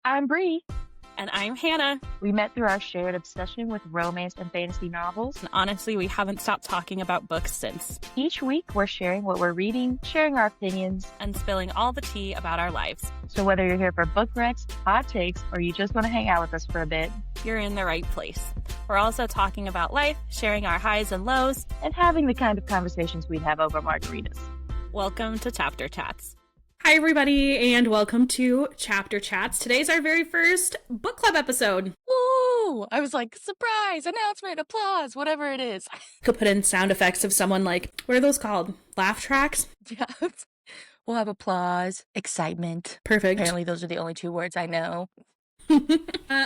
I'm Bree. And I'm Hannah. We met through our shared obsession with romance and fantasy novels. And honestly, we haven't stopped talking about books since. Each week, we're sharing what we're reading, sharing our opinions, and spilling all the tea about our lives. So whether you're here for book recs, hot takes, or you just want to hang out with us for a bit, you're in the right place. We're also talking about life, sharing our highs and lows, and having the kind of conversations we'd have over margaritas. Welcome to Chapter Chats. Hi, everybody, and welcome to Chapter Chats. Today's our very first book club episode. Woo! I was like, surprise, announcement, applause, whatever it is. Could put in sound effects of someone like, what are those called? Laugh tracks? Yeah. We'll have applause, excitement. Perfect. Apparently those are the only two words I know.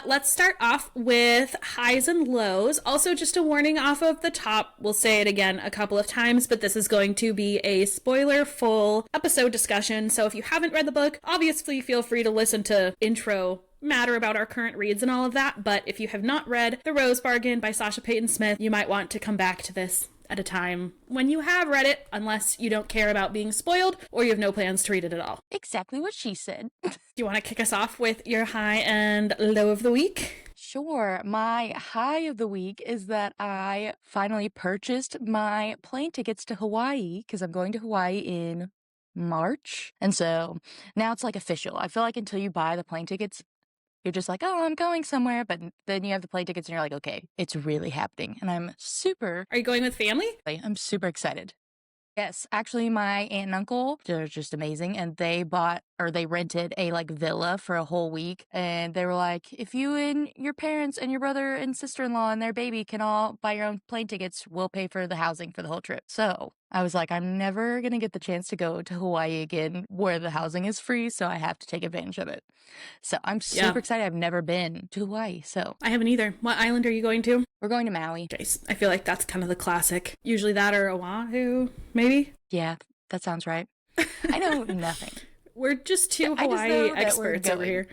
Let's start off with highs and lows. Also, just a warning off of the top. We'll say it again a couple of times, but this is going to be a spoiler-full episode discussion. So if you haven't read the book, obviously feel free to listen to intro matter about our current reads and all of that. But if you have not read The Rose Bargain by Sasha Payton Smith, you might want to come back to this at a time when you have read it, unless you don't care about being spoiled or you have no plans to read it at all. Exactly what she said. Do you want to kick us off with your high and low of the week? Sure. My high of the week is that I finally purchased my plane tickets to Hawaii because I'm going to Hawaii in March. And so now it's like official. I feel like until you buy the plane tickets, you're just like, oh, I'm going somewhere. But then you have the plane tickets and you're like, okay, it's really happening. And I'm super... Are you going with family? I'm super excited. Yes, actually, my aunt and uncle, they're just amazing. And they rented a villa for a whole week. And they were like, if you and your parents and your brother and sister-in-law and their baby can all buy your own plane tickets, we'll pay for the housing for the whole trip. So I was like, I'm never going to get the chance to go to Hawaii again where the housing is free. So I have to take advantage of it. So I'm super excited. I've never been to Hawaii. So I haven't either. What island are you going to? We're going to Maui. Jace. I feel like that's kind of the classic. Usually that or Oahu, maybe? Yeah, that sounds right. I know nothing. We're just two Hawaii experts over here.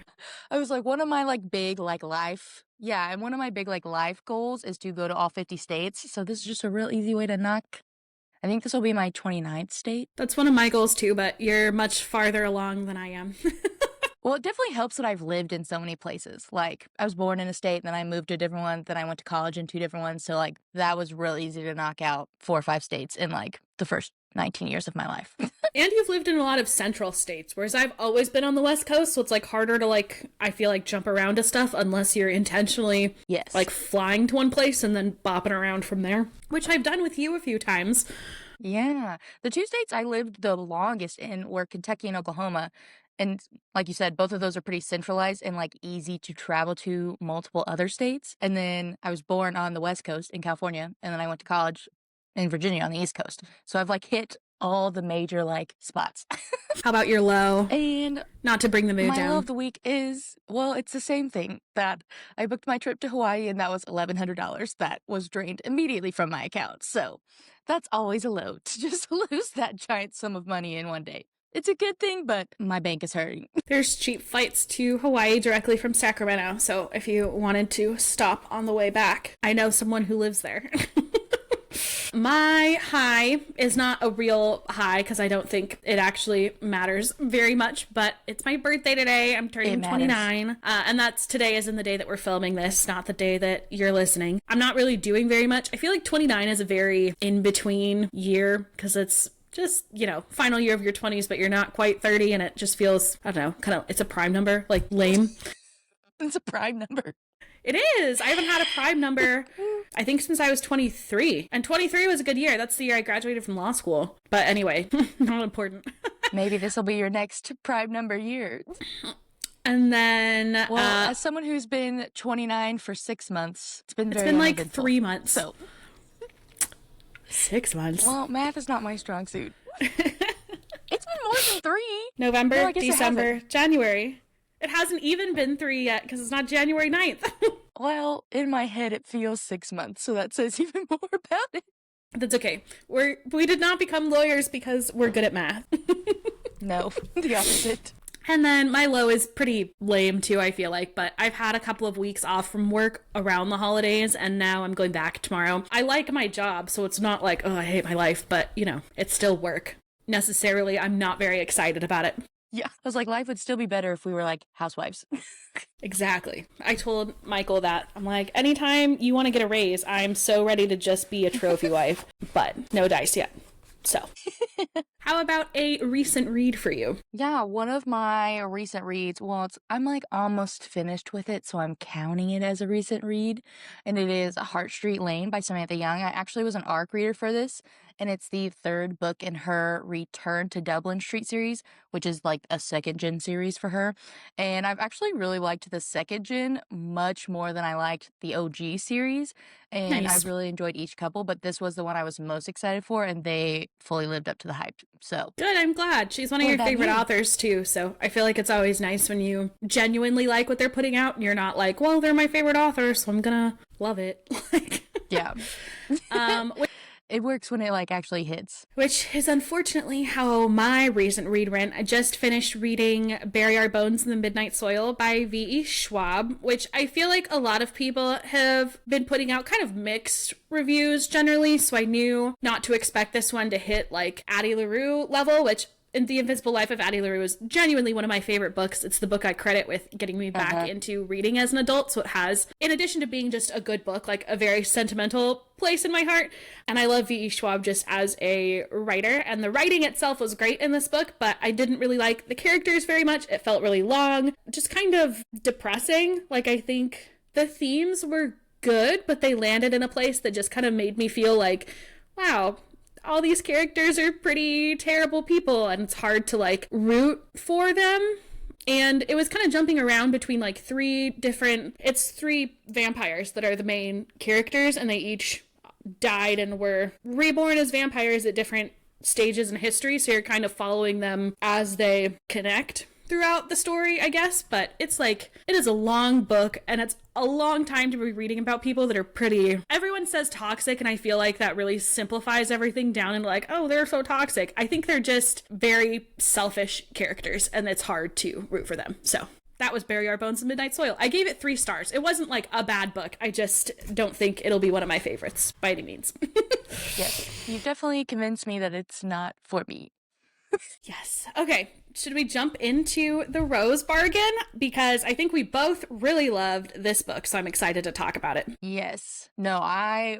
I was like, one of my big life. Yeah, and one of my big life goals is to go to all 50 states. So this is just a real easy way to knock. I think this will be my 29th state. That's one of my goals too, but you're much farther along than I am. Well, it definitely helps that I've lived in so many places. I was born in a state, then I moved to a different one, then I went to college in two different ones. So, that was real easy to knock out 4 or 5 states in, the first 19 years of my life. And you've lived in a lot of central states, whereas I've always been on the West Coast, so it's, harder to, I feel jump around to stuff unless you're intentionally, flying to one place and then bopping around from there, which I've done with you a few times. Yeah. The 2 states I lived the longest in were Kentucky and Oklahoma. And like you said, both of those are pretty centralized and easy to travel to multiple other states. And then I was born on the West Coast in California, and then I went to college in Virginia on the East Coast. So I've hit all the major spots. How about your low? And not to bring the mood my down. low of the week is, well, it's the same thing, that I booked my trip to Hawaii and that was $1,100 that was drained immediately from my account. So that's always a low, to just lose that giant sum of money in one day. It's a good thing, but my bank is hurting. There's cheap flights to Hawaii directly from Sacramento, so if you wanted to stop on the way back, I know someone who lives there. My high is not a real high because I don't think it actually matters very much, but it's my birthday today. I'm turning 29, and that's today as in the day that we're filming this, not the day that you're listening. I'm not really doing very much. I feel like 29 is a very in-between year because it's just, final year of your 20s, but you're not quite 30, and it just feels, I don't know, it's a prime number, lame. It's a prime number. It is. I haven't had a prime number, I think, since I was 23. And 23 was a good year. That's the year I graduated from law school. But anyway, not important. Maybe this will be your next prime number year. And then... Well, as someone who's been 29 for 6 months, it's been 3 months. So 6 months. Well, math is not my strong suit. It's been more than 3. November, December, January. It hasn't even been 3 yet because it's not January 9th. Well, in my head, it feels 6 months, so that says even more about it. That's okay. We did not become lawyers because we're good at math. No, the opposite. And then my low is pretty lame too, I feel like, but I've had a couple of weeks off from work around the holidays, and now I'm going back tomorrow. I like my job, so it's not like, oh, I hate my life, but, it's still work. Necessarily, I'm not very excited about it. Yeah. I was like, life would still be better if we were like housewives. Exactly. I told Michael that. I'm like, anytime you want to get a raise, I'm so ready to just be a trophy wife, but no dice yet. So, how about a recent read for you? Yeah, one of my recent reads, well, I'm like almost finished with it, so I'm counting it as a recent read, and it is Heart Street Lane by Samantha Young. I actually was an ARC reader for this, and it's the third book in her Return to Dublin Street series, which is like a second gen series for her. And I've actually really liked the second gen much more than I liked the OG series, and Nice. I've really enjoyed each couple, but this was the one I was most excited for, and they fully lived up to the hype. So Good, I'm glad. She's one of What your about favorite you? authors too, so I feel like it's always nice when you genuinely like what they're putting out and you're not like, well, they're my favorite author, so I'm gonna love it. Like, yeah. which It works when it like actually hits. is unfortunately how my recent read went. I just finished reading Bury Our Bones in the Midnight Soil by V.E. Schwab, which I feel like a lot of people have been putting out kind of mixed reviews generally, so I knew not to expect this one to hit like Addie LaRue level, which in The Invisible Life of Addie LaRue is genuinely one of my favorite books. It's the book I credit with getting me back into reading as an adult. So it has, in addition to being just a good book, like a very sentimental place in my heart. And I love V.E. Schwab just as a writer. And the writing itself was great in this book, but I didn't really like the characters very much. It felt really long, just kind of depressing. Like, I think the themes were good, but they landed in a place that just kind of made me feel like, wow, all these characters are pretty terrible people and it's hard to like root for them. And it was kind of jumping around between like three vampires that are the main characters, and they each died and were reborn as vampires at different stages in history, so you're kind of following them as they connect throughout the story, I guess. But it's like, it is a long book and it's a long time to be reading about people that are pretty, everyone says toxic, and I feel like that really simplifies everything down and like, oh, they're so toxic. I think they're just very selfish characters and it's hard to root for them. So that was Bury Our Bones in Midnight Soil. I gave it 3 stars. It wasn't like a bad book. I just don't think it'll be one of my favorites by any means. Yes. You've definitely convinced me that it's not for me. Yes. Okay. Should we jump into The Rose Bargain? Because I think we both really loved this book, so I'm excited to talk about it. Yes. No, I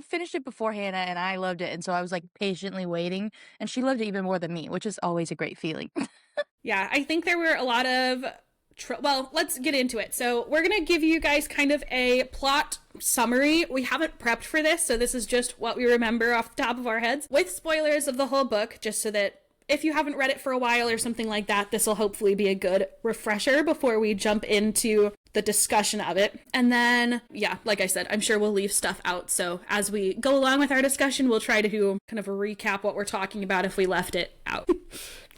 finished it before Hannah and I loved it, and so I was like patiently waiting, and she loved it even more than me, which is always a great feeling. Yeah, I think there were a lot of well, let's get into it. So we're going to give you guys kind of a plot summary. We haven't prepped for this, so this is just what we remember off the top of our heads, with spoilers of the whole book, just so that if you haven't read it for a while or something like that, this will hopefully be a good refresher before we jump into the discussion of it. And then, yeah, like I said, I'm sure we'll leave stuff out. So as we go along with our discussion, we'll try to kind of recap what we're talking about if we left it out.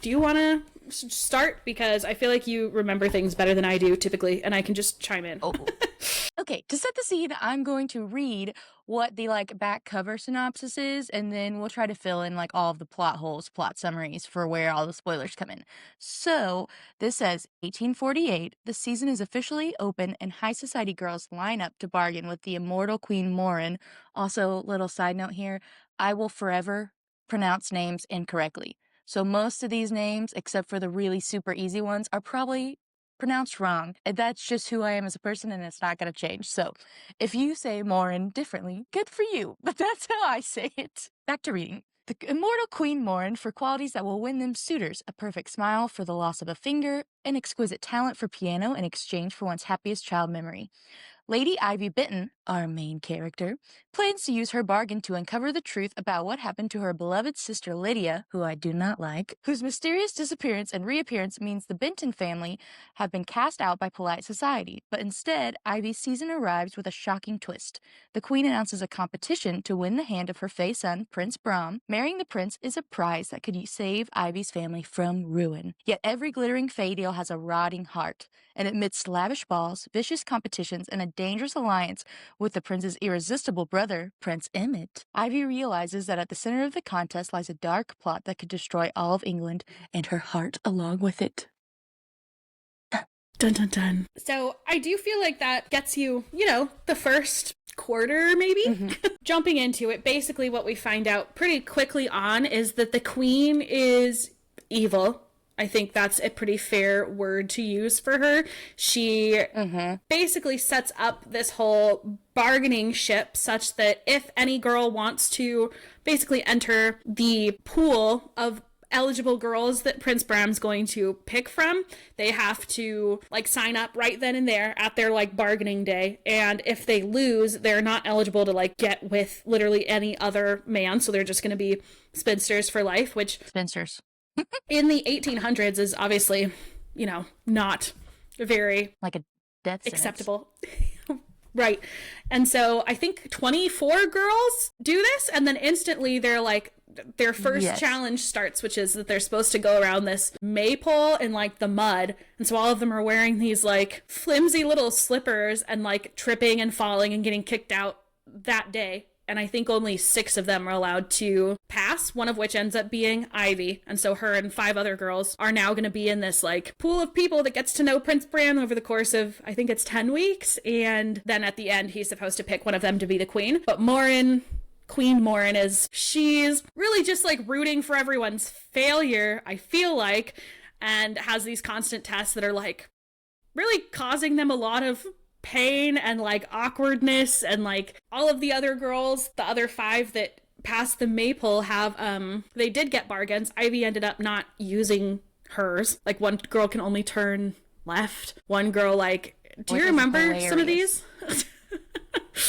Do you want to start? Because I feel like you remember things better than I do typically, and I can just chime in. Oh. Okay, to set the scene, I'm going to read what the like back cover synopsis is, and then we'll try to fill in like all of the plot holes, plot summaries for where all the spoilers come in. So this says 1848, the season is officially open and high society girls line up to bargain with the immortal Queen Morin. Also, little side note here, I will forever pronounce names incorrectly. So most of these names, except for the really super easy ones, are probably pronounced wrong. And that's just who I am as a person, and it's not going to change. So if you say Morin differently, good for you. But that's how I say it. Back to reading. The immortal Queen Morin for qualities that will win them suitors, a perfect smile for the loss of a finger, an exquisite talent for piano in exchange for one's happiest child memory. Lady Ivy Benton, our main character, plans to use her bargain to uncover the truth about what happened to her beloved sister Lydia, who I do not like, whose mysterious disappearance and reappearance means the Benton family have been cast out by polite society. But instead, Ivy's season arrives with a shocking twist. The queen announces a competition to win the hand of her fey son, Prince Brahm. Marrying the prince is a prize that could save Ivy's family from ruin. Yet every glittering fey deal has a rotting heart. And amidst lavish balls, vicious competitions, and a dangerous alliance with the prince's irresistible brother, Prince Emmett, Ivy realizes that at the center of the contest lies a dark plot that could destroy all of England and her heart along with it. Dun dun dun. So I do feel like that gets you, the first quarter maybe. Mm-hmm. Jumping into it, basically what we find out pretty quickly on is that the queen is evil I think that's a pretty fair word to use for her. She basically sets up this whole bargaining ship such that if any girl wants to basically enter the pool of eligible girls that Prince Bram's going to pick from, they have to like sign up right then and there at their like bargaining day, and if they lose, they're not eligible to like get with literally any other man, so they're just going to be spinsters for life, which Spinsters in the 1800s is obviously, you know, not very like a death sentence. acceptable. Right. And so I think 24 girls do this, and then instantly they're like, their first challenge starts, which is that they're supposed to go around this maypole in like the mud. And so all of them are wearing these like flimsy little slippers and like tripping and falling and getting kicked out that day. And I think only 6 of them are allowed to pass, one of which ends up being Ivy. And so her and 5 other girls are now going to be in this like pool of people that gets to know Prince Bram over the course of, I think it's 10 weeks. And then at the end, he's supposed to pick one of them to be the queen. But Queen Morin she's really just like rooting for everyone's failure, I feel like, and has these constant tests that are like really causing them a lot of pain and like awkwardness, and like all of the other girls, the other 5 that passed the maypole have they did get bargains. Ivy ended up not using hers. Like one girl can only turn left. One girl like, do you remember some of these?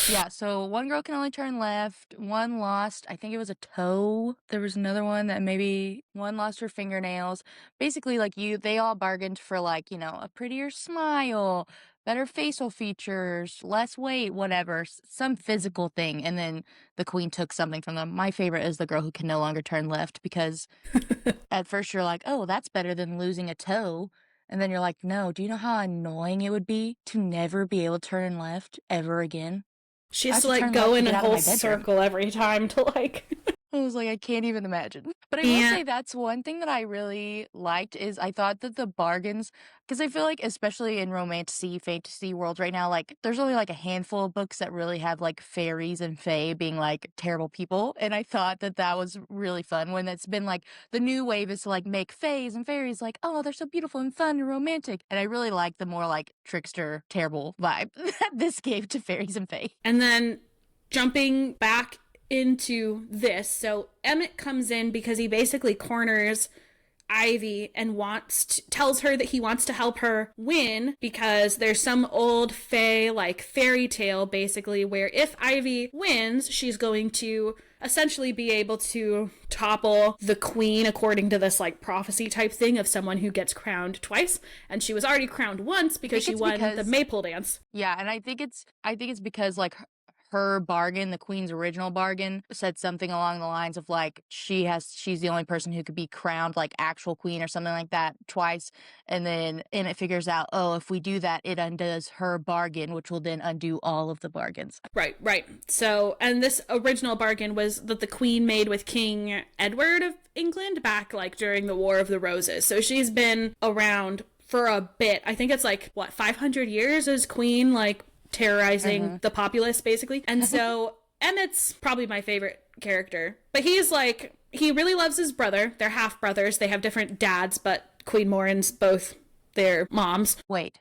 Yeah, so one girl can only turn left, one lost, I think it was a toe. There was another one that maybe one lost her fingernails. Basically, like they all bargained for like, you know, a prettier smile, better facial features, less weight, whatever, some physical thing. And then the queen took something from them. My favorite is the girl who can no longer turn left, because at first you're like, oh, that's better than losing a toe. And then you're like, no, do you know how annoying it would be to never be able to turn left ever again? She has to like go in a whole circle every time to like... I was like, I can't even imagine. But I will say that's one thing that I really liked is I thought that the bargains, because I feel like especially in fantasy worlds right now, like there's only like a handful of books that really have like fairies and fae being like terrible people. And I thought that was really fun when it's been like the new wave is to like make faes and fairies like, oh, they're so beautiful and fun and romantic. And I really like the more like trickster, terrible vibe that this gave to fairies and fae. And then jumping back into this, so Emmett comes in because he basically corners Ivy and tells her that he wants to help her win because there's some old fae like fairy tale basically where if Ivy wins, she's going to essentially be able to topple the queen according to this like prophecy type thing of someone who gets crowned twice, and she was already crowned once because she won the maypole dance. Yeah, and I think it's because like her bargain, the queen's original bargain, said something along the lines of like she's the only person who could be crowned like actual queen or something like that twice, and then it figures out, oh, if we do that, it undoes her bargain, which will then undo all of the bargains. Right. So, and this original bargain was that the queen made with King Edward of England back like during the War of the Roses. So she's been around for a bit. I think it's like 500 years as queen, like terrorizing the populace basically. And so Emmett's probably my favorite character, but he's like, he really loves his brother. They're half brothers. They have different dads, but Queen Morin's both their moms. Wait,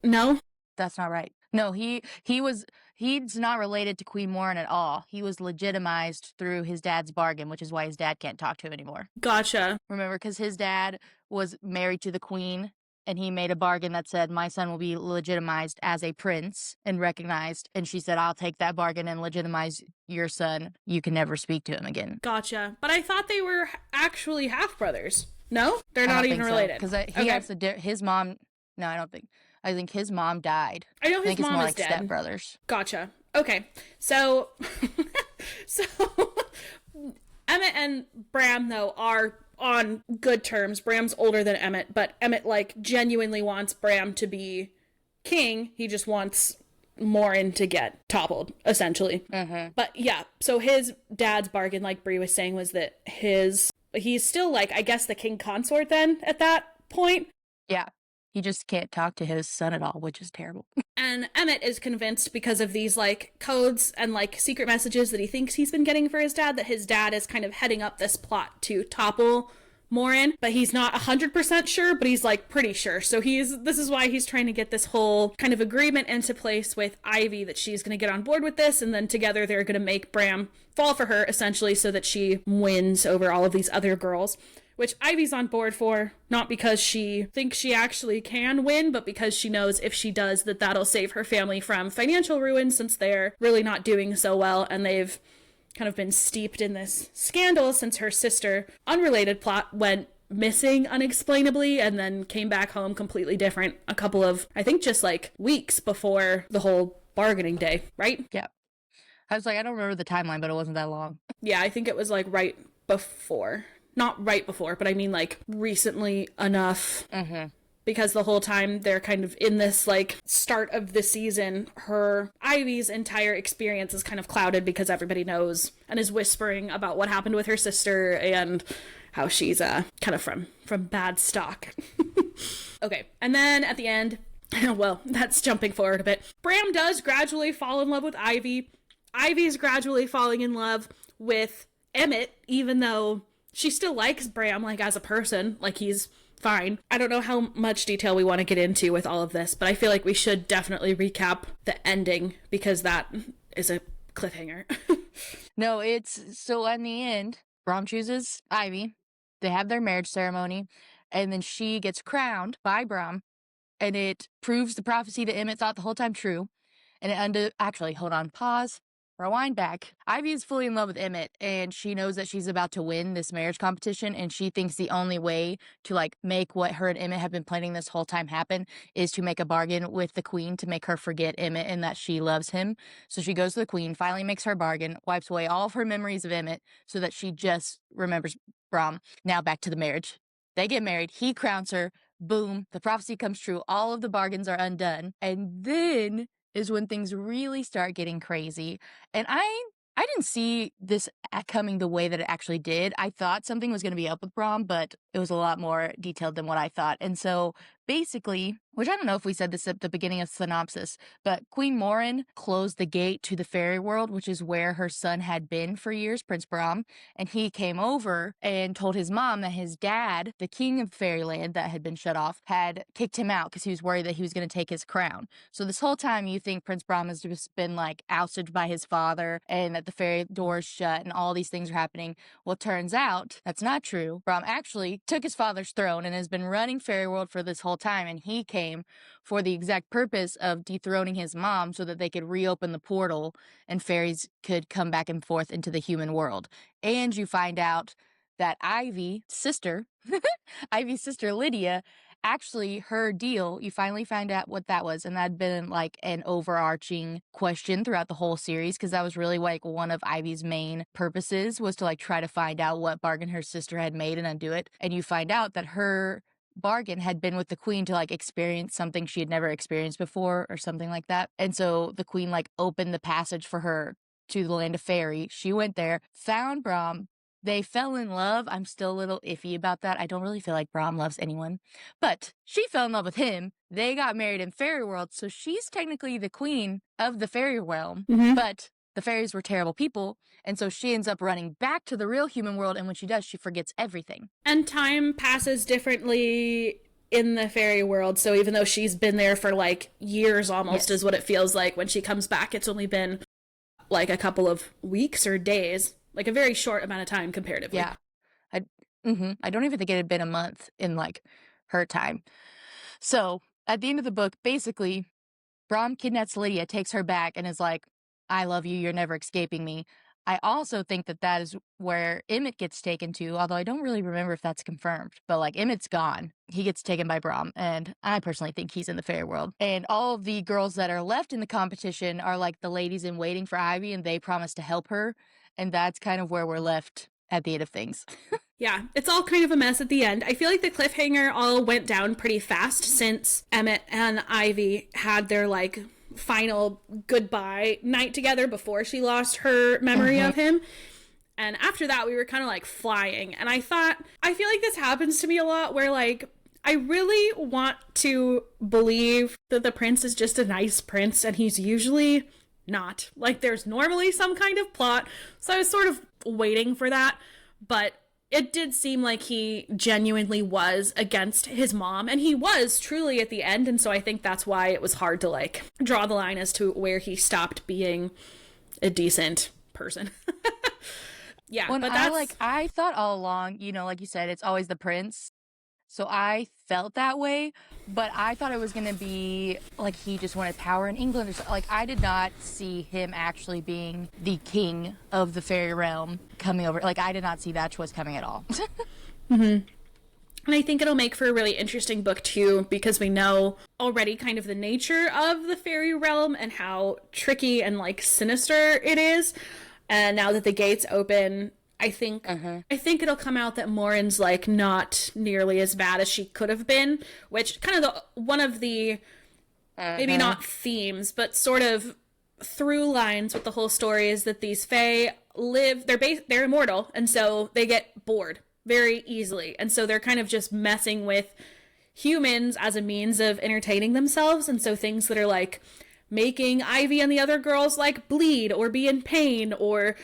no, that's not right. No, he's not related to Queen Morin at all. He was legitimized through his dad's bargain, which is why his dad can't talk to him anymore. Gotcha. Remember, because his dad was married to the queen, and he made a bargain that said, my son will be legitimized as a prince and recognized. And she said, I'll take that bargain and legitimize your son. You can never speak to him again. Gotcha. But I thought they were actually half brothers. No? They're not even related. Because he has his mom. No, I don't think. I think his mom died. I know his mom is dead. I think it's more like stepbrothers. Gotcha. Okay. So Emmett and Bram, though, are on good terms. Bram's older than Emmett, but Emmett like genuinely wants Bram to be king. He just wants Morin to get toppled, essentially. But yeah, so his dad's bargain, like Brie was saying, was that he's still like, I guess, the king consort then at that point. Yeah. He just can't talk to his son at all, which is terrible. And Emmett is convinced because of these like codes and like secret messages that he thinks he's been getting for his dad, that his dad is kind of heading up this plot to topple Morin, but he's not 100% sure, but he's like pretty sure. So this is why he's trying to get this whole kind of agreement into place with Ivy that she's going to get on board with this, and then together they're going to make Bram fall for her essentially so that she wins over all of these other girls, which Ivy's on board for, not because she thinks she actually can win, but because she knows if she does that that'll save her family from financial ruin, since they're really not doing so well and they've kind of been steeped in this scandal since her sister, unrelated plot, went missing unexplainably and then came back home completely different a couple of, I think, just like weeks before the whole bargaining day, right? Yeah. I was like, I don't remember the timeline, but it wasn't that long. Yeah, I think it was like right before. Not right before, but I mean like recently enough. Mm-hmm. Because the whole time they're kind of in this like start of the season, Ivy's entire experience is kind of clouded because everybody knows and is whispering about what happened with her sister and how she's kind of from bad stock. Okay, and then at the end, well, that's jumping forward a bit. Bram does gradually fall in love with Ivy. Ivy's gradually falling in love with Emmett, even though she still likes Bram, like, as a person, like he's fine. I don't know how much detail we want to get into with all of this, but I feel like we should definitely recap the ending because that is a cliffhanger. No, it's so in the end, Bram chooses Ivy. They have their marriage ceremony, and then she gets crowned by Bram, and it proves the prophecy that Emmett thought the whole time true. And it actually, hold on, pause. Rewind back. Ivy is fully in love with Emmett, and she knows that she's about to win this marriage competition, and she thinks the only way to, like, make what her and Emmett have been planning this whole time happen is to make a bargain with the queen to make her forget Emmett and that she loves him. So she goes to the queen, finally makes her bargain, wipes away all of her memories of Emmett so that she just remembers Bram. Now back to the marriage. They get married. He crowns her. Boom. The prophecy comes true. All of the bargains are undone. And then is when things really start getting crazy. And I didn't see this coming the way that it actually did. I thought something was going to be up with Bram, but it was a lot more detailed than what I thought. And so basically, which I don't know if we said this at the beginning of synopsis, but Queen Morin closed the gate to the fairy world, which is where her son had been for years, Prince Bram. And he came over and told his mom that his dad, the king of fairyland that had been shut off, had kicked him out because he was worried that he was going to take his crown. So this whole time you think Prince Bram has just been like ousted by his father and that the fairy doors shut and all these things are happening. Well, turns out that's not true. Bram actually took his father's throne and has been running fairy world for this whole time, and he came for the exact purpose of dethroning his mom so that they could reopen the portal and fairies could come back and forth into the human world. And you find out that Ivy's sister Lydia, actually her deal, you finally find out what that was, and that had been like an overarching question throughout the whole series, because that was really like one of Ivy's main purposes, was to like try to find out what bargain her sister had made and undo it. And you find out that her bargain had been with the queen to like experience something she had never experienced before or something like that. And so the queen like opened the passage for her to the land of fairy. She went there, found Bram. They fell in love. I'm still a little iffy about that. I don't really feel like Bram loves anyone. But she fell in love with him. They got married in fairy world, so she's technically the queen of the fairy realm. Mm-hmm. But the fairies were terrible people, and so she ends up running back to the real human world, and when she does, she forgets everything. And time passes differently in the fairy world, so even though she's been there for like years almost, is what it feels like, when she comes back, it's only been like a couple of weeks or days. Like a very short amount of time comparatively. Yeah. I don't even think it had been a month in like her time. So at the end of the book, basically, Bram kidnaps Lydia, takes her back, and is like, I love you. You're never escaping me. I also think that that is where Emmett gets taken to, although I don't really remember if that's confirmed. But like Emmett's gone. He gets taken by Bram, and I personally think he's in the fairy world. And all of the girls that are left in the competition are like the ladies in waiting for Ivy, and they promise to help her. And that's kind of where we're left at the end of things. Yeah, it's all kind of a mess at the end. I feel like the cliffhanger all went down pretty fast since Emmett and Ivy had their like final goodbye night together before she lost her memory of him. And after that, we were kind of like flying. And I feel like this happens to me a lot where like, I really want to believe that the prince is just a nice prince, and he's usually not. Like, there's normally some kind of plot, so I was sort of waiting for that, but it did seem like he genuinely was against his mom, and he was truly at the end, and so I think that's why it was hard to like draw the line as to where he stopped being a decent person. Yeah, When but that's I thought all along, you know, like you said, it's always the prince. So I felt that way, but I thought it was going to be like he just wanted power in England or something. Like I did not see him actually being the king of the fairy realm coming over. Like I did not see that choice coming at all. And I think it'll make for a really interesting book too, because we know already kind of the nature of the fairy realm and how tricky and like sinister it is. And now that the gates open, I think it'll come out that Morin's like not nearly as bad as she could have been, which kind of one of the maybe not themes, but sort of through lines with the whole story is that these fae live, they're immortal, and so they get bored very easily, and so they're kind of just messing with humans as a means of entertaining themselves. And so things that are like making Ivy and the other girls like bleed or be in pain or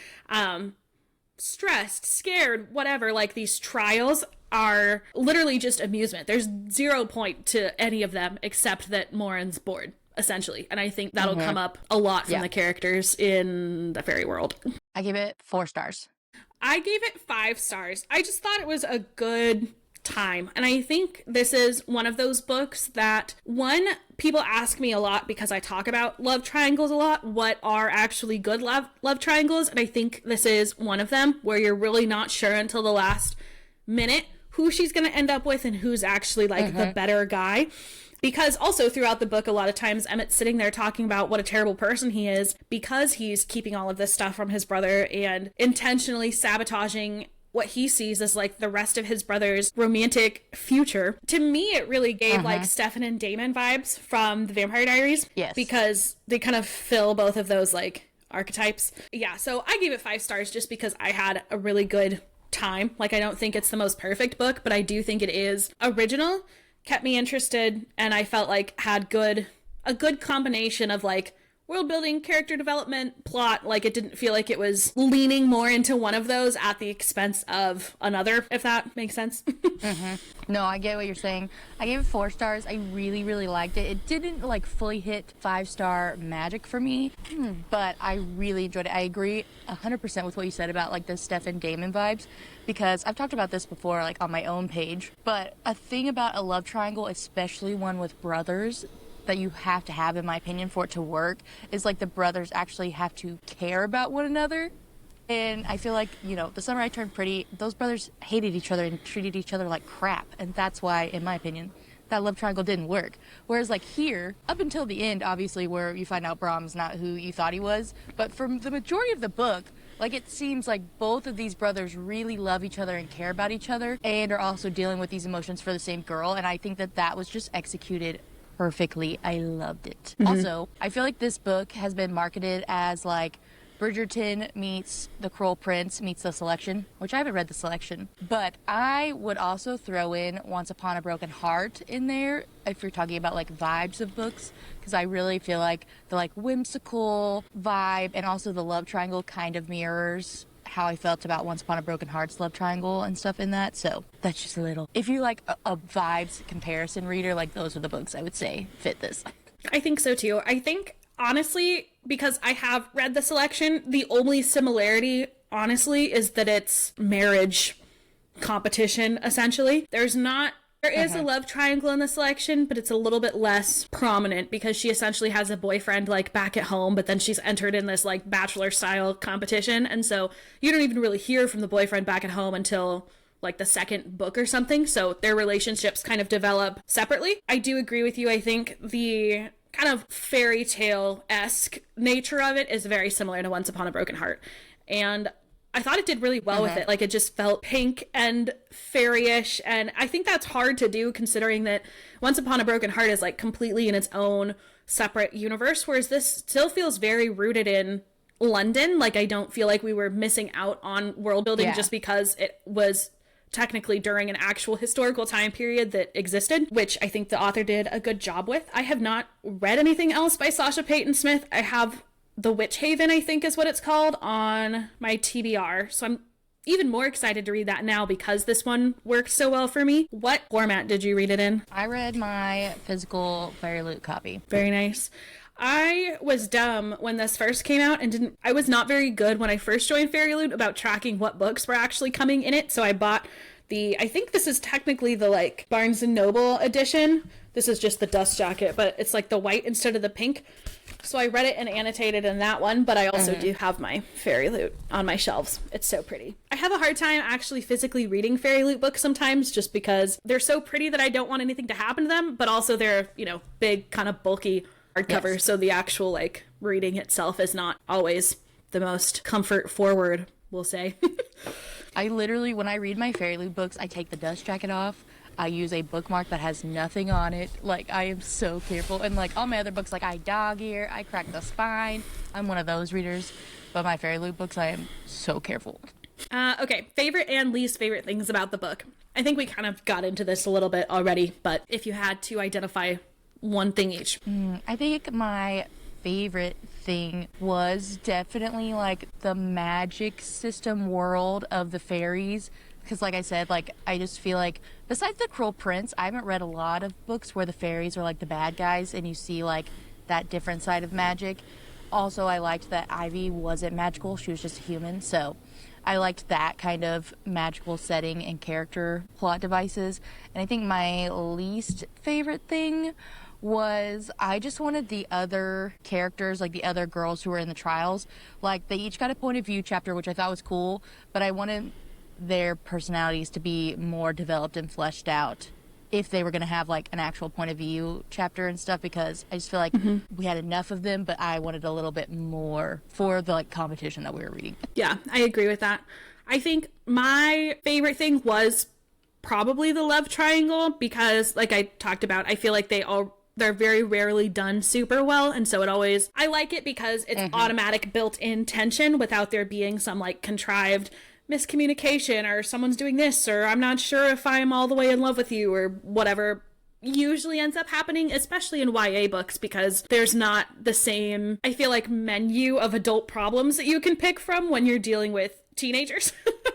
stressed, scared, whatever, like these trials are literally just amusement. There's 0 point to any of them except that Morin's bored, essentially. And I think that'll come up a lot from the characters in the fairy world. I give it 4 stars. I gave it 5 stars. I just thought it was a good time. And I think this is one of those books that, one, people ask me a lot because I talk about love triangles a lot, what are actually good love triangles, and I think this is one of them where you're really not sure until the last minute who she's going to end up with and who's actually like the better guy. Because also throughout the book, a lot of times Emmett's sitting there talking about what a terrible person he is because he's keeping all of this stuff from his brother and intentionally sabotaging what he sees as like the rest of his brother's romantic future. To me, it really gave like Stefan and Damon vibes from the Vampire Diaries. Yes. Because they kind of fill both of those like archetypes. Yeah, so I gave it 5 stars just because I had a really good time. Like, I don't think it's the most perfect book, but I do think it is original, kept me interested, and I felt like had a good combination of like world building, character development, plot. Like, it didn't feel like it was leaning more into one of those at the expense of another, if that makes sense. No, I get what you're saying. I gave it 4 stars. I really, really liked it. It didn't like fully hit 5-star magic for me, but I really enjoyed it. I agree 100% with what you said about like the Stefan Damon vibes, because I've talked about this before, like on my own page. But a thing about a love triangle, especially one with brothers, that you have to have, in my opinion, for it to work, is like the brothers actually have to care about one another. And I feel like, you know, The Summer I Turned Pretty, those brothers hated each other and treated each other like crap. And that's why, in my opinion, that love triangle didn't work. Whereas like here, up until the end, obviously, where you find out Brahm's not who you thought he was, but for the majority of the book, like, it seems like both of these brothers really love each other and care about each other and are also dealing with these emotions for the same girl. And I think that that was just executed perfectly. I loved it. Also, I feel like this book has been marketed as like Bridgerton meets The Cruel Prince meets The Selection, which I haven't read The Selection, but I would also throw in Once Upon a Broken Heart in there if you're talking about like vibes of books, because I really feel like the like whimsical vibe and also the love triangle kind of mirrors how I felt about Once Upon a Broken Heart's love triangle and stuff in that. So that's just a little, if you like a vibes comparison reader, like those are the books I would say fit this. I think so too. I think honestly, because I have read The Selection, the only similarity honestly is that it's marriage competition essentially. There is a love triangle in The Selection, but it's a little bit less prominent because she essentially has a boyfriend like back at home, but then she's entered in this like bachelor style competition. And so you don't even really hear from the boyfriend back at home until like the second book or something. So their relationships kind of develop separately. I do agree with you. I think the kind of fairy tale-esque nature of it is very similar to Once Upon a Broken Heart. And I thought it did really well with it. Like, it just felt pink and fairy-ish, and I think that's hard to do considering that Once Upon a Broken Heart is like completely in its own separate universe, whereas this still feels very rooted in London. Like, I don't feel like we were missing out on world building just because it was technically during an actual historical time period that existed, which I think the author did a good job with. I have not read anything else by Sasha Payton Smith. I have The Witch Haven, I think is what it's called, on my TBR. So even more excited to read that now because this one worked so well for me. What format did you read it in? I read my physical Fairy Loot copy. Very nice. I was dumb when this first came out and I was not very good when I first joined Fairy Loot about tracking what books were actually coming in it. So I bought I think this is technically the like Barnes & Noble edition. This is just the dust jacket, but it's like the white instead of the pink. So I read it and annotated in that one, but I also do have my Fairy Loot on my shelves. It's so pretty. I have a hard time actually physically reading Fairy Loot books sometimes just because they're so pretty that I don't want anything to happen to them, but also they're, big, kind of bulky hardcover. Yes. So the actual like reading itself is not always the most comfort forward, we'll say. I literally, when I read my Fairy Loot books, I take the dust jacket off. I use a bookmark that has nothing on it. Like, I am so careful. And, like, all my other books, like, I dog ear, I crack the spine. I'm one of those readers. But my Fairy Loot books, I am so careful. Okay, favorite and least favorite things about the book. I think we kind of got into this a little bit already, but if you had to identify one thing each. I think my favorite thing was definitely, like, the magic system world of the fairies. Because like I said, like, I just feel like, besides the Cruel Prince, I haven't read a lot of books where the fairies are like the bad guys and you see like that different side of magic. Also, I liked that Ivy wasn't magical. She was just a human. So I liked that kind of magical setting and character plot devices. And I think my least favorite thing was I just wanted the other characters, like the other girls who were in the trials, like they each got a point of view chapter, which I thought was cool, but I wanted their personalities to be more developed and fleshed out if they were going to have like an actual point of view chapter and stuff, because I just feel like we had enough of them, but I wanted a little bit more for the like competition that we were reading. Yeah, I agree with that. I think my favorite thing was probably the love triangle because like I talked about, I feel like they're very rarely done super well, and so I like it because it's automatic built-in tension without there being some like contrived miscommunication or someone's doing this or I'm not sure if I'm all the way in love with you or whatever usually ends up happening, especially in YA books, because there's not the same, I feel like, menu of adult problems that you can pick from when you're dealing with teenagers.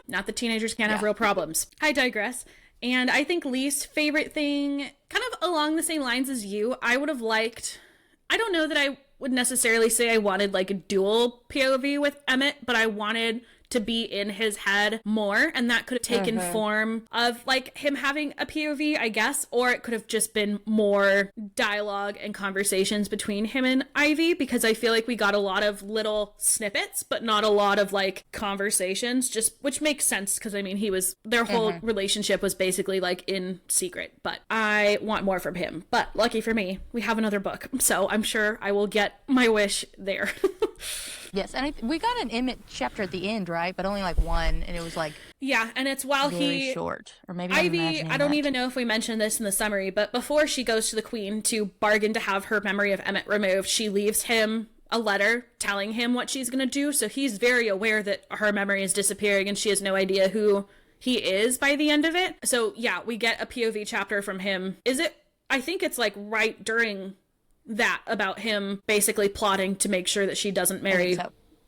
Not that teenagers can't have real problems. I digress. And I think least favorite thing, kind of along the same lines as you, I would have liked, I don't know that I would necessarily say I wanted like a dual POV with Emmett, but I wanted to be in his head more, and that could have taken form of like him having a POV, I guess, or it could have just been more dialogue and conversations between him and Ivy, because I feel like we got a lot of little snippets but not a lot of like conversations, just which makes sense because I mean their whole relationship was basically like in secret, but I want more from him. But lucky for me, we have another book, so I'm sure I will get my wish there. Yes, and we got an Emmett chapter at the end, right? But only like one, and it was like and it's while very short, or maybe Ivy. I don't even know if we mentioned this in the summary, but before she goes to the Queen to bargain to have her memory of Emmett removed, she leaves him a letter telling him what she's gonna do. So he's very aware that her memory is disappearing, and she has no idea who he is by the end of it. So yeah, we get a POV chapter from him. I think it's like right during that about him basically plotting to make sure that she doesn't marry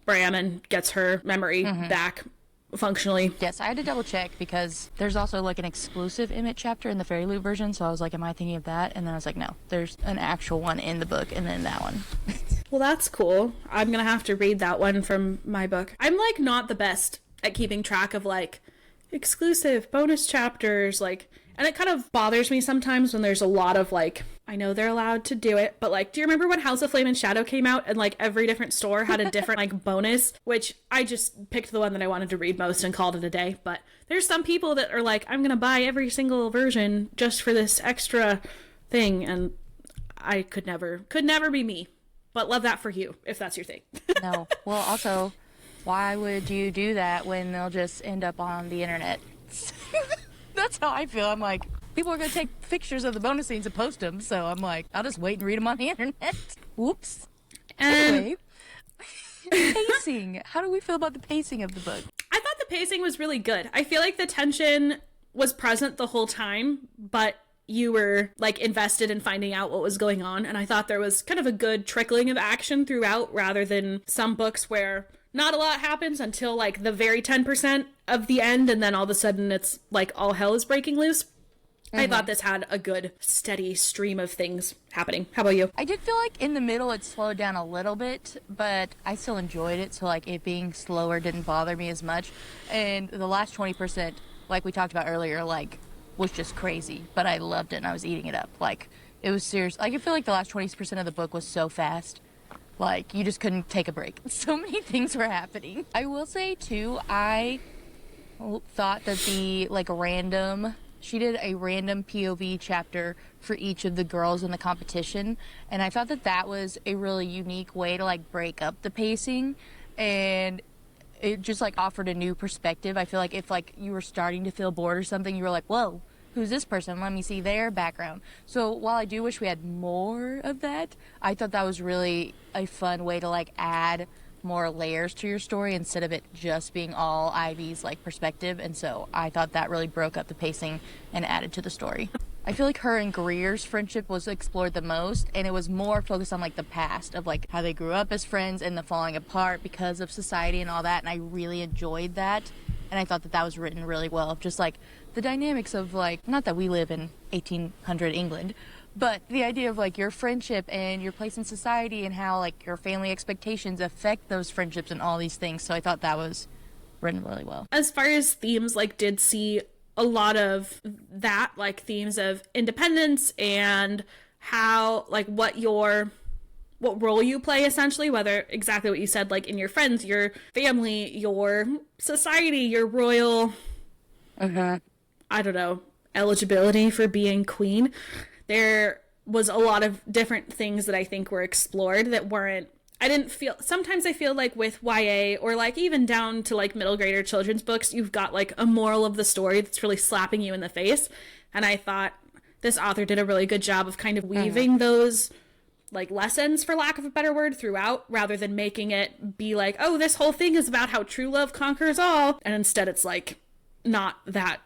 Bram and gets her memory back functionally. Yes, I had to double check because there's also like an exclusive Emmett chapter in the Fairy Loot version, so I was like, am I thinking of that? And then I was like, no, there's an actual one in the book and then that one. Well, that's cool. I'm gonna have to read that one from my book. I'm like not the best at keeping track of like exclusive bonus chapters, like, and it kind of bothers me sometimes when there's a lot of like, I know they're allowed to do it, but like, do you remember when House of Flame and Shadow came out and like every different store had a different like bonus, which I just picked the one that I wanted to read most and called it a day. But there's some people that are like, I'm gonna buy every single version just for this extra thing, and I could never be me, but love that for you if that's your thing. No, well, also, why would you do that when they'll just end up on the internet? That's how I feel. I'm like, people are going to take pictures of the bonus scenes and post them, so I'm like, I'll just wait and read them on the internet. Whoops. Anyway, pacing. How do we feel about the pacing of the book? I thought the pacing was really good. I feel like the tension was present the whole time, but you were like invested in finding out what was going on, and I thought there was kind of a good trickling of action throughout, rather than some books where not a lot happens until like the very 10% of the end, and then all of a sudden it's like all hell is breaking loose. I thought this had a good, steady stream of things happening. How about you? I did feel like in the middle it slowed down a little bit, but I still enjoyed it, so like it being slower didn't bother me as much. And the last 20%, like we talked about earlier, like was just crazy, but I loved it and I was eating it up. Like it was serious. Like I feel like the last 20% of the book was so fast. Like you just couldn't take a break. So many things were happening. I will say too, I thought that she did a random POV chapter for each of the girls in the competition, and I thought that was a really unique way to like break up the pacing, and it just like offered a new perspective. I feel like if like you were starting to feel bored or something, you were like, whoa, who's this person? Let me see their background. So while I do wish we had more of that, I thought that was really a fun way to like add more layers to your story instead of it just being all Ivy's like perspective. And so I thought that really broke up the pacing and added to the story. I feel like her and Greer's friendship was explored the most, and it was more focused on like the past of like how they grew up as friends and the falling apart because of society and all that, and I really enjoyed that. And I thought that was written really well, just like the dynamics of like, not that we live in 1800 England, but the idea of like your friendship and your place in society and how like your family expectations affect those friendships and all these things. So I thought that was written really well. As far as themes, like did see a lot of that, like themes of independence and how like what role you play essentially, whether exactly what you said, like in your friends, your family, your society, your royal, I don't know, eligibility for being queen. There was a lot of different things that I think were explored that weren't, sometimes I feel like with YA or like even down to like middle grader children's books, you've got like a moral of the story that's really slapping you in the face. And I thought this author did a really good job of kind of weaving those like lessons, for lack of a better word, throughout, rather than making it be like, oh, this whole thing is about how true love conquers all. And instead it's like not that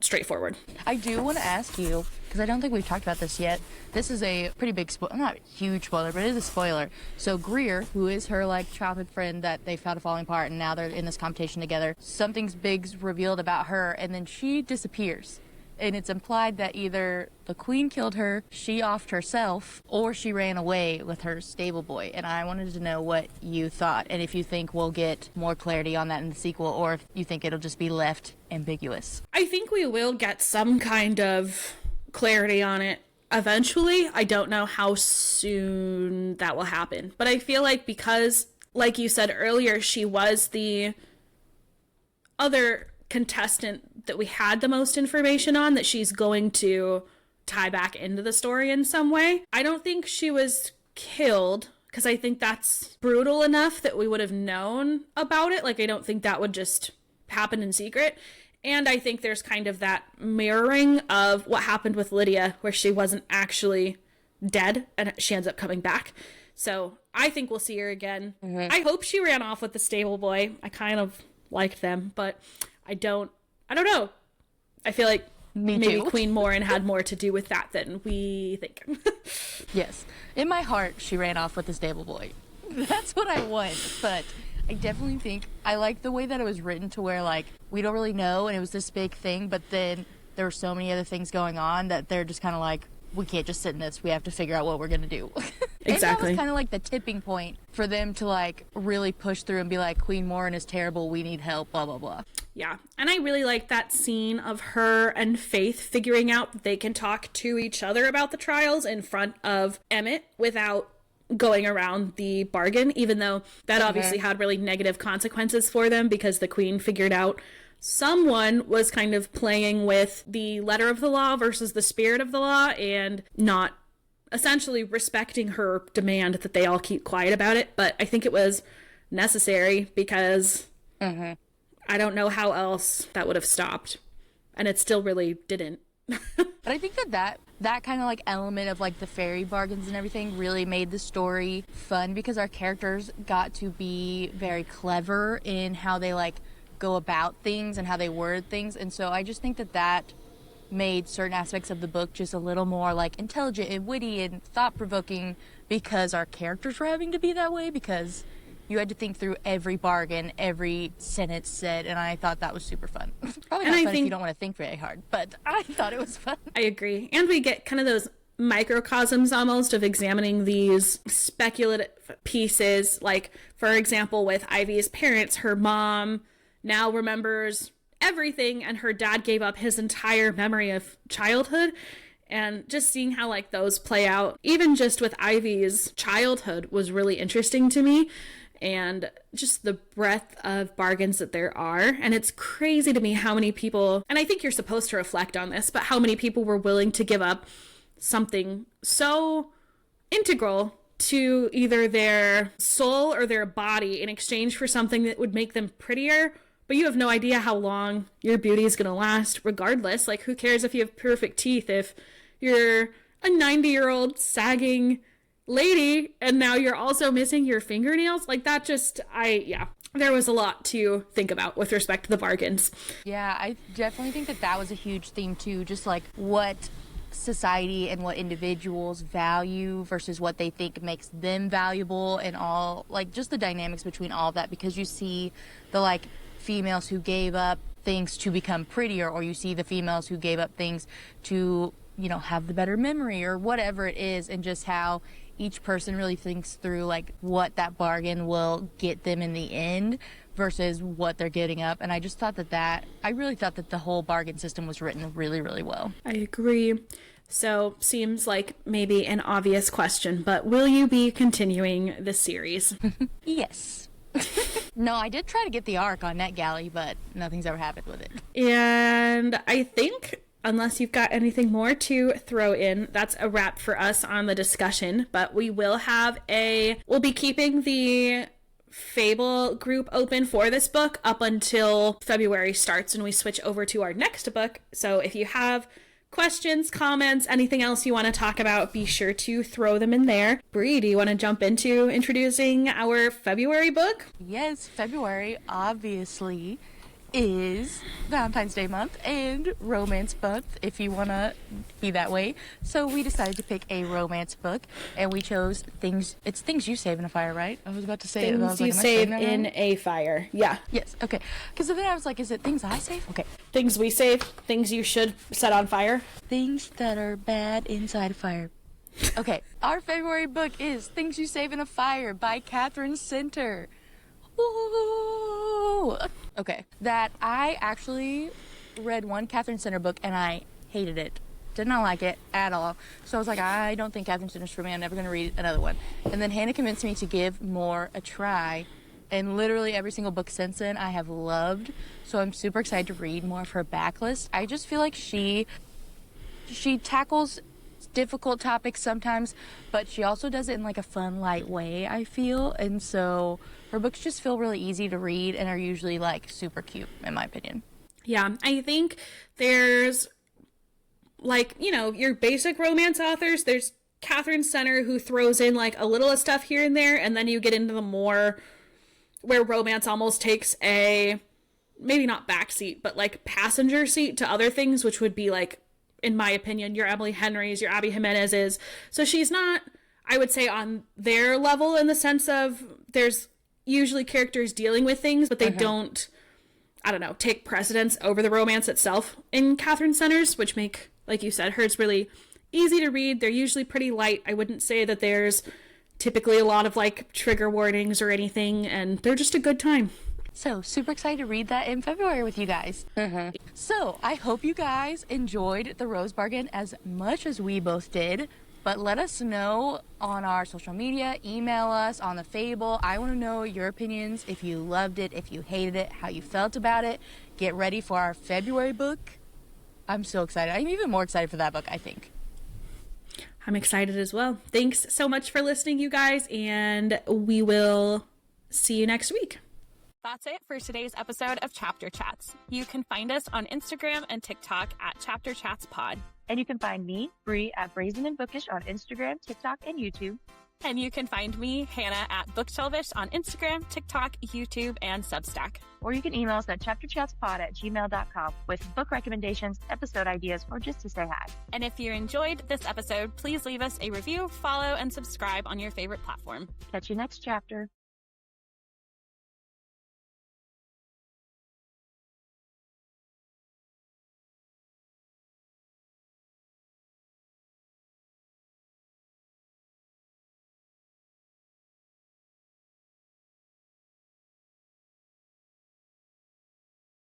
straightforward. I do want to ask you, because I don't think we've talked about this yet. This is a pretty big not a huge spoiler, but it is a spoiler. So Greer, who is her like childhood friend that they found falling apart and now they're in this competition together, something's big's revealed about her, and then she disappears. And it's implied that either the queen killed her, she offed herself, or she ran away with her stable boy. And I wanted to know what you thought, and if you think we'll get more clarity on that in the sequel, or if you think it'll just be left ambiguous. I think we will get some kind of clarity on it eventually. I don't know how soon that will happen. But I feel like because, like you said earlier, she was the other contestant that we had the most information on, that she's going to tie back into the story in some way. I don't think she was killed, because I think that's brutal enough that we would have known about it. Like, I don't think that would just happen in secret. And I think there's kind of that mirroring of what happened with Lydia, where she wasn't actually dead and she ends up coming back. So I think we'll see her again. I hope she ran off with the stable boy. I kind of liked them, but I don't know. I feel like maybe Queen Morin had more to do with that than we think. Yes. In my heart, she ran off with the stable boy. That's what I want. But I definitely think I like the way that it was written, to where like we don't really know and it was this big thing, but then there were so many other things going on that they're just kind of like, we can't just sit in this. We have to figure out what we're going to do. Exactly. And that was kind of like the tipping point for them to like really push through and be like, Queen Morin is terrible. We need help, blah, blah, blah. Yeah. And I really like that scene of her and Faith figuring out that they can talk to each other about the trials in front of Emmett without going around the bargain, even though that obviously had really negative consequences for them, because the Queen figured out someone was kind of playing with the letter of the law versus the spirit of the law and not essentially respecting her demand that they all keep quiet about it. But I think it was necessary, because I don't know how else that would have stopped. And it still really didn't. But I think that kind of like element of like the fairy bargains and everything really made the story fun, because our characters got to be very clever in how they like go about things and how they word things. And so I just think that made certain aspects of the book just a little more like intelligent and witty and thought-provoking, because our characters were having to be that way, because you had to think through every bargain, every sentence said, and I thought that was super fun. Probably not fun if you don't want to think very hard, but I thought it was fun. I agree. And we get kind of those microcosms almost of examining these speculative pieces. Like, for example, with Ivy's parents, her mom now remembers everything, and her dad gave up his entire memory of childhood. And just seeing how like those play out, even just with Ivy's childhood, was really interesting to me. And just the breadth of bargains that there are. And it's crazy to me how many people, and I think you're supposed to reflect on this, but how many people were willing to give up something so integral to either their soul or their body in exchange for something that would make them prettier. But you have no idea how long your beauty is going to last regardless. Like, who cares if you have perfect teeth if you're a 90-year-old sagging lady and now you're also missing your fingernails? Like, that just, there was a lot to think about with respect to the bargains. Yeah, I definitely think that was a huge theme too, just like what society and what individuals value versus what they think makes them valuable, and all, like, just the dynamics between all of that, because you see the, like, females who gave up things to become prettier, or you see the females who gave up things to, you know, have the better memory or whatever it is, and just how each person really thinks through like what that bargain will get them in the end versus what they're getting up. And I just thought I really thought that the whole bargain system was written really, really well. I agree. So, seems like maybe an obvious question, but will you be continuing this series? Yes. No, I did try to get the ARC on NetGalley, but nothing's ever happened with it. And I think, unless you've got anything more to throw in, that's a wrap for us on the discussion. But we will we'll be keeping the Fable group open for this book up until February starts and we switch over to our next book. So if you have questions, comments, anything else you want to talk about, be sure to throw them in there. Bree, do you want to jump into introducing our February book? Yes, February obviously is Valentine's Day month and romance month, if you want to be that way. So we decided to pick a romance book, and we chose Things You Save in a Fire, right? I was about to say Things You Save in a Fire. Yeah. Yes, okay. Because then I was like, is it Things I Save? Okay. Things we save, things you should set on fire. Things that are bad inside a fire. Okay, our February book is Things You Save in a Fire by Catherine Center. Ooh. Okay, that I actually read one Catherine Center book and I hated it. Did not like it at all. So I was like, I don't think Catherine Center's for me. I'm never going to read another one. And then Hannah convinced me to give more a try. And literally every single book since then I have loved. So I'm super excited to read more of her backlist. I just feel like she tackles difficult topics sometimes, but she also does it in like a fun, light way, I feel. And so her books just feel really easy to read and are usually like super cute, in my opinion. Yeah, I think there's like, you know, your basic romance authors. There's Catherine Center, who throws in like a little of stuff here and there, and then you get into the more where romance almost takes a, maybe not backseat, but like passenger seat to other things, which would be like, in my opinion, your Emily Henry's, your Abby Jimenez's. So she's not, I would say, on their level in the sense of there's usually characters dealing with things, but they don't, I don't know, take precedence over the romance itself in Catherine Center's, which make, like you said, hers really easy to read. They're usually pretty light. I wouldn't say that there's typically a lot of like trigger warnings or anything, and they're just a good time. So, super excited to read that in February with you guys. So, I hope you guys enjoyed the Rose Bargain as much as we both did. But let us know on our social media, email us on the Fable. I want to know your opinions, if you loved it, if you hated it, how you felt about it. Get ready for our February book. I'm so excited. I'm even more excited for that book, I think. I'm excited as well. Thanks so much for listening, you guys, and we will see you next week. That's it for today's episode of Chapter Chats. You can find us on Instagram and TikTok at Chapter Chats Pod. And you can find me, Bree, at Brazen and Bookish on Instagram, TikTok, and YouTube. And you can find me, Hannah, at Bookshelvish on Instagram, TikTok, YouTube, and Substack. Or you can email us at chapterchatspod@gmail.com with book recommendations, episode ideas, or just to say hi. And if you enjoyed this episode, please leave us a review, follow, and subscribe on your favorite platform. Catch you next chapter.